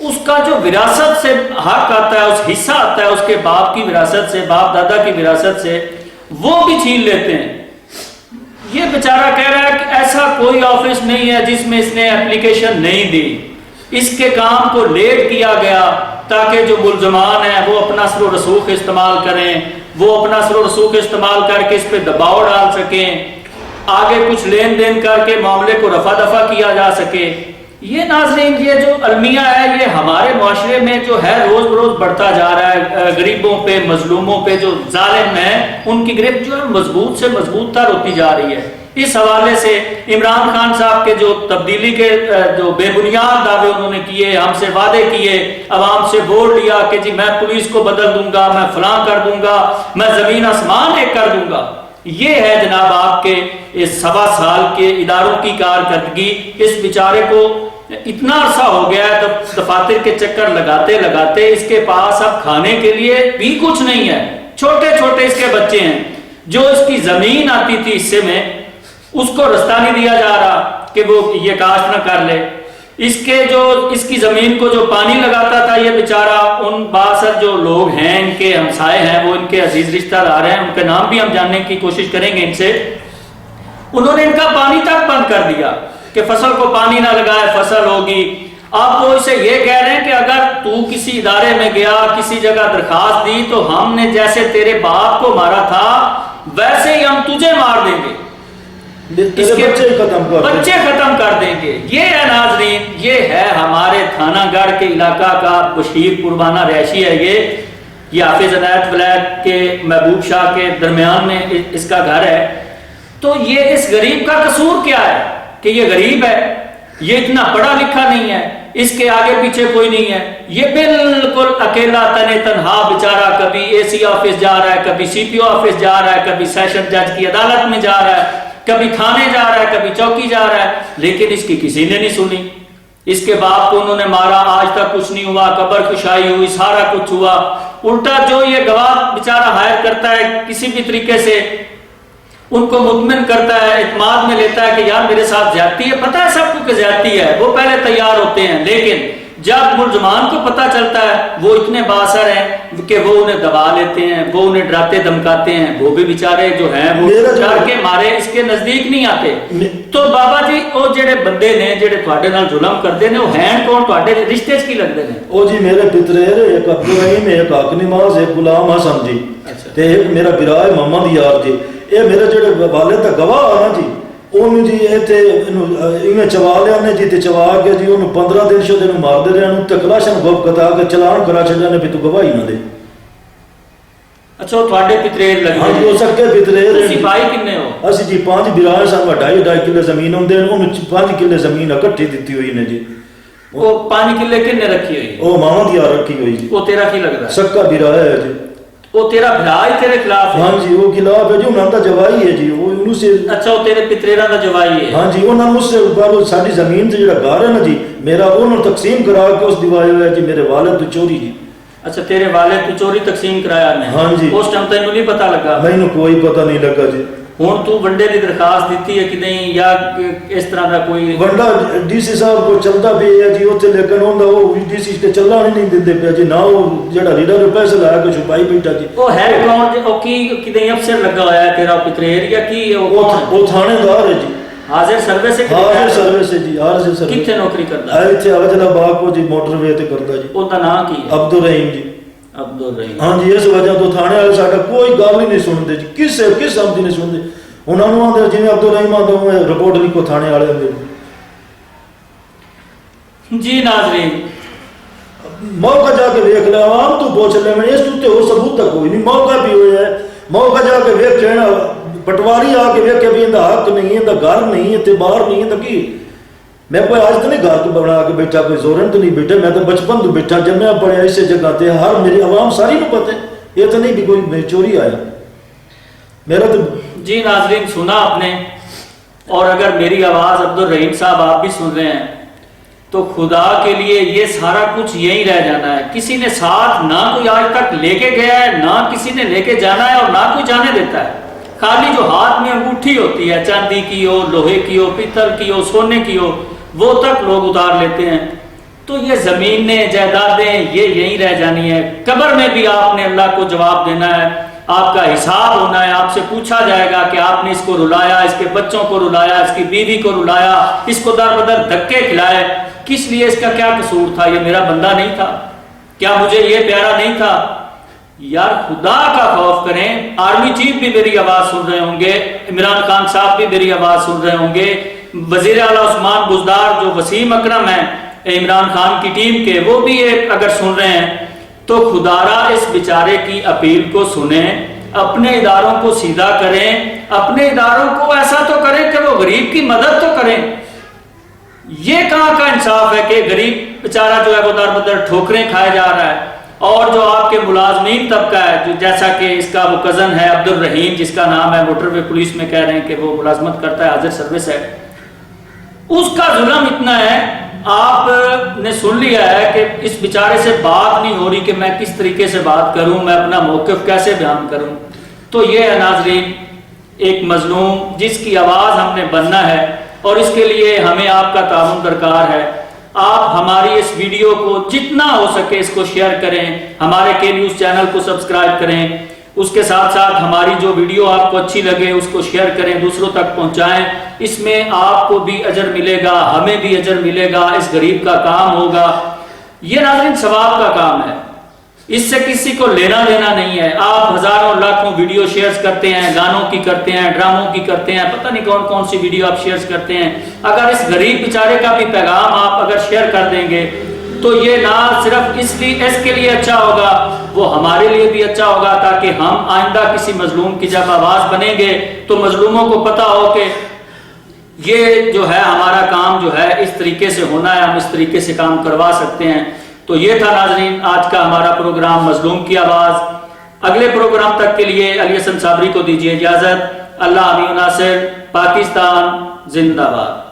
اس کا جو وراثت سے حق آتا ہے، اس حصہ آتا ہے اس کے باپ کی وراثت سے، باپ دادا کی وراثت سے، وہ بھی چھین لیتے ہیں۔ یہ بیچارہ کہہ رہا ہے کہ ایسا کوئی آفس نہیں ہے جس میں اس نے اپلیکیشن نہیں دی، اس کے کام کو لیٹ کیا گیا تاکہ جو ملزمان ہیں وہ اپنا اثر و رسوخ استعمال کریں، وہ اپنا اثر و رسوخ استعمال کر کے اس پہ دباؤ ڈال سکیں، آگے کچھ لین دین کر کے معاملے کو رفع دفع کیا جا سکے۔ یہ ناظرین، یہ جو المیہ ہے یہ ہمارے معاشرے میں جو ہے روز بروز بڑھتا جا رہا ہے۔ غریبوں پہ، مظلوموں پہ جو ظالم ہیں ان کی گرفت جو ہے مضبوط سے مضبوط تر ہوتی جا رہی ہے۔ اس حوالے سے عمران خان صاحب کے جو تبدیلی کے جو بے بنیاد دعوے انہوں نے کیے، ہم سے وعدے کیے، عوام سے ووٹ لیا کہ جی میں پولیس کو بدل دوں گا، میں فلاں کر دوں گا، میں زمین آسمان ایک کر دوں گا، یہ ہے جناب آپ کے اس 1.25 سال کے اداروں کی کارکردگی۔ اس بیچارے کو اتنا عرصہ ہو گیا ہے دفاتر کے چکر لگاتے لگاتے اس کے پاس اب کھانے کے لیے بھی کچھ نہیں ہے۔ چھوٹے چھوٹے اس کے بچے ہیں، جو اس کی زمین آتی تھی حصے میں اس کو رستہ نہیں دیا جا رہا کہ وہ یہ کاشت نہ کر لے۔ اس کی زمین کو جو پانی لگاتا تھا یہ بیچارہ، ان باثر جو لوگ ہیں ان کے ہمسائے ہیں، وہ ان کے عزیز رشتہ دار ہیں، ان کے نام بھی ہم جاننے کی کوشش کریں گے ان سے، انہوں نے ان کا پانی تک بند کر دیا کہ فصل کو پانی نہ لگائے فصل ہوگی۔ آپ وہ اسے یہ کہہ رہے ہیں کہ اگر تو کسی ادارے میں گیا، کسی جگہ درخواست دی تو ہم نے جیسے تیرے باپ کو مارا تھا ویسے ہی ہم تجھے مار دیں گے، اس کے بچے ختم کر دیں گے۔ یہ ہے ناظرین، یہ ہے ہمارے تھانہ گڑھ کے علاقہ کا بشیر قربانہ رہائشی ہے یہ حافظ عنایت ولایت کے محبوب شاہ کے درمیان میں اس کا گھر ہے۔ تو یہ اس غریب کا قصور کیا ہے کہ یہ غریب ہے، یہ اتنا پڑھا لکھا نہیں ہے، اس کے آگے پیچھے کوئی نہیں ہے، یہ بالکل اکیلا تنہا بیچارہ، کبھی اے سی آفس جا رہا ہے، کبھی سی پی او آفس جا رہا ہے، کبھی سیشن جج کی عدالت میں جا رہا ہے، کبھی تھانے جا رہا ہے، کبھی چوکی جا رہا ہے، لیکن اس کی کسی نے نہیں سنی۔ اس کے باپ کو انہوں نے مارا، آج تک کچھ نہیں ہوا، قبر کشائی ہوئی، سارا کچھ ہوا۔ الٹا جو یہ گواہ بیچارہ ہائر کرتا ہے کسی بھی طریقے سے، ان کو مطمئن کرتا ہے، اعتماد میں لیتا ہے کہ یار میرے ساتھ زیادتی ہے، پتہ ہے سب کو کہ زیادتی ہے، وہ پہلے تیار ہوتے ہیں، لیکن جب ملزمان کو پتہ چلتا ہے وہ اتنے بااثر ہیں کہ وہ انہیں دبا لیتے ہیں، وہ انہیں ڈراتے دھمکاتے ہیں، وہ بھی بیچارے جو ہیں وہ ڈر کے مارے اس کے نزدیک نہیں آتے۔ تو بابا جی وہ جڑے بندے نے جڑے تواڈے نال ظلم کردے نے، وہ ہیں کون؟ تواڈے رشتے وچ کی لگدے نے؟ او جی میرے پتریر، ایک عبدالرحیم، ایک حق نماز، ایک غلام حسن جی، تے ایک میرا برا ہے محمد یار جی۔ یہ میرے جڑے والد دا گواہ آ نا جی، انہوں جی ایتھے انہیں چوا لیا نے جی، تے چوا کے جی انہوں 15 دن شو دن مار دے رہے ہیں، تے کلاشن گپ کتا کے چلان کرا چھڈیا نے بھی تو گواہی نہ دے۔ اچھا وہ تواڈے پتریر لگے؟ ہاں جی وہ سکے پتریر ہیں۔ تسی بھائی کنے ہو؟ اسی جی 5 برائے سن، 2.5 کلے زمین ہوندے ہیں، انہوں 5 کلے زمین اکٹھی دتی ہوئی نے جی۔ وہ 5 کلے کنے رکھی ہوئی؟ وہ محمد یار رکھی ہوئی جی۔ وہ تیرا کی لگدا ہے؟ سکا برائے ہے جی۔ وہ تیرا بھرا ہی تیرے خلاف ہے؟ ہاں جی وہ خلاف ہے جی، انہوں دا جوائی ہے جی، وہ انہوں سے۔ اچھا وہ تیرے پتریرہ دا جوائی ہے؟ ہاں جی انہوں نے مجھ سے بارو ساری زمین سے جڑا گھر ہے نا جی میرا، انہوں تقسیم کرا کے اس دیوائے ہوئے جی میرے والد تو چوری جی۔ اچھا تیرے والد تو چوری تقسیم کرایا نے؟ ہاں جی۔ اس ٹائم تینوں نہیں پتہ لگا؟ میں نے کوئی پتہ نہیں لگا جی۔ ہوں تو ونڈے کی درخواست دیتی ہے کہ نہیں، یا اس طرح کا کوئی ونڈا ڈی سی صاحب کو چلتا بھی ہے جی اتنے، لیکن وہ ڈی سی کے چلنا نہیں دے پیا جی، نہ وہ جڑا لیڈر پیسے لایا کے چھپائی بیٹھا جی۔ وہ ہے کون جی؟ وہ کی کدیں افسر لگا ہوا ہے تیرا پتریر یا کی؟ وہ تھانے دار ہے جی، حاضر سروس سے؟ حاضر سروس ہے جی، حاضر سروس۔ کتنے نوکری کرتا ہے؟ ایتھے اجلا باغ کو جی موٹر وے تے کرتا جی۔ ان کا نام کی ہے؟ عبدالرحیم جی۔ عبدالرحیم۔ ہاں جی اس وجہ تو تھانے والے ساڈا کوئی گل ہی نہیں سنتے جی، کس سمجھ نہیں سنتے۔ انہوں نے آدھے جی عبدالرحیم آدھے رپورٹ لکھو تھانے والے آدھے جی۔ ناظرین موقع جا کے ویکھ لیا، عوام تو پوچھ لے میں اس تے ہو ثبوت تک کوئی نہیں، موقع بھی ہویا ہے، موقع جا کے ویکھ لینا، پٹواری آ کے ویکھے بھی اندا حق نہیں ہے، اندا گھر نہیں ہے، اعتبار نہیں ہے، تو کی میں کوئی آج تو نہیں گھر تو بنا کے بیٹھا، کوئی زورن تو نہیں بیٹھا، میں تو بچپن تو بیٹھا جب میں پڑھیا اسی جگہ تے، ہر میری عوام ساری کو پتہ ہے، یہ تو نہیں بھی کوئی چوری آیا میرا تو۔ جی ناظرین سنا آپ نے، اور اگر میری آواز عبدالرحیم صاحب آپ بھی سن رہے ہیں تو خدا کے لیے یہ سارا کچھ یہی رہ جانا ہے۔ کسی نے ساتھ نہ کوئی آج تک لے کے گیا ہے، نہ کسی نے لے کے جانا ہے، اور نہ کوئی جانے دیتا ہے۔ خالی جو ہاتھ میں انگوٹھی ہوتی ہے، چاندی کی ہو، لوہے کی ہو، پیتل کی ہو، سونے کی ہو، وہ تک لوگ اتار لیتے ہیں۔ تو یہ زمینیں جائیدادیں یہ یہیں رہ جانی ہے. قبر میں بھی آپ نے اللہ کو جواب دینا ہے, آپ کا حساب ہونا ہے, آپ سے پوچھا جائے گا کہ آپ نے اس کو رلایا, اس کے بچوں کو رلایا, اس کی بیوی کو رلایا, اس کو در بدر دھکے کھلائے, کس لیے, اس کا کیا قصور تھا, یہ میرا بندہ نہیں تھا, کیا مجھے یہ پیارا نہیں تھا. یار خدا کا خوف کریں. آرمی چیف بھی میری آواز سن رہے ہوں گے, عمران خان صاحب بھی میری آواز سن رہے ہوں گے, وزیر اعلیٰ عثمان بزدار جو وسیم اکرم ہیں عمران خان کی ٹیم کے, وہ بھی اگر سن رہے ہیں تو خدارا اس بیچارے کی اپیل کو سنیں, اپنے اداروں کو سیدھا کریں, اپنے اداروں کو ایسا تو کریں کہ وہ غریب کی مدد تو کریں. یہ کہاں کا انصاف ہے کہ غریب بیچارہ جو ہے وہ در بدر ٹھوکریں کھائے جا رہا ہے, اور جو آپ کے ملازمین طبقہ ہے, جو جیسا کہ اس کا وہ کزن ہے عبد الرحیم جس کا نام ہے, موٹر وے پولیس میں کہہ رہے ہیں کہ وہ ملازمت کرتا ہے, حاضر سروس ہے, اس کا ظلم اتنا ہے. آپ نے سن لیا ہے کہ اس بیچارے سے بات نہیں ہو رہی کہ میں کس طریقے سے بات کروں, میں اپنا موقف کیسے بیان کروں. تو یہ ہے ناظرین ایک مظلوم جس کی آواز ہم نے بننا ہے, اور اس کے لیے ہمیں آپ کا تعاون درکار ہے. آپ ہماری اس ویڈیو کو جتنا ہو سکے اس کو شیئر کریں, ہمارے کے نیوز چینل کو سبسکرائب کریں, اس کے ساتھ ساتھ ہماری جو ویڈیو آپ کو اچھی لگے اس کو شیئر کریں, دوسروں تک پہنچائیں. اس میں آپ کو بھی اجر ملے گا, ہمیں بھی اجر ملے گا, اس غریب کا کام ہوگا. یہ ناظرین ثواب کا کام ہے, اس سے کسی کو لینا دینا نہیں ہے. آپ ہزاروں لاکھوں ویڈیو شیئرز کرتے ہیں, گانوں کی کرتے ہیں, ڈراموں کی کرتے ہیں, پتہ نہیں کون کون سی ویڈیو آپ شیئرز کرتے ہیں. اگر اس غریب بیچارے کا بھی پیغام آپ اگر شیئر کر دیں گے تو یہ نہ صرف اس کے لیے اچھا ہوگا, وہ ہمارے لیے بھی اچھا ہوگا, تاکہ ہم آئندہ کسی مظلوم کی جب آواز بنیں گے تو مظلوموں کو پتہ ہو کہ یہ جو ہے ہمارا کام جو ہے اس طریقے سے ہونا ہے, ہم اس طریقے سے کام کروا سکتے ہیں. تو یہ تھا ناظرین آج کا ہمارا پروگرام مظلوم کی آواز. اگلے پروگرام تک کے لیے علی حسن صابری کو دیجیے اجازت. اللہ امین ناصر. پاکستان زندہ باد.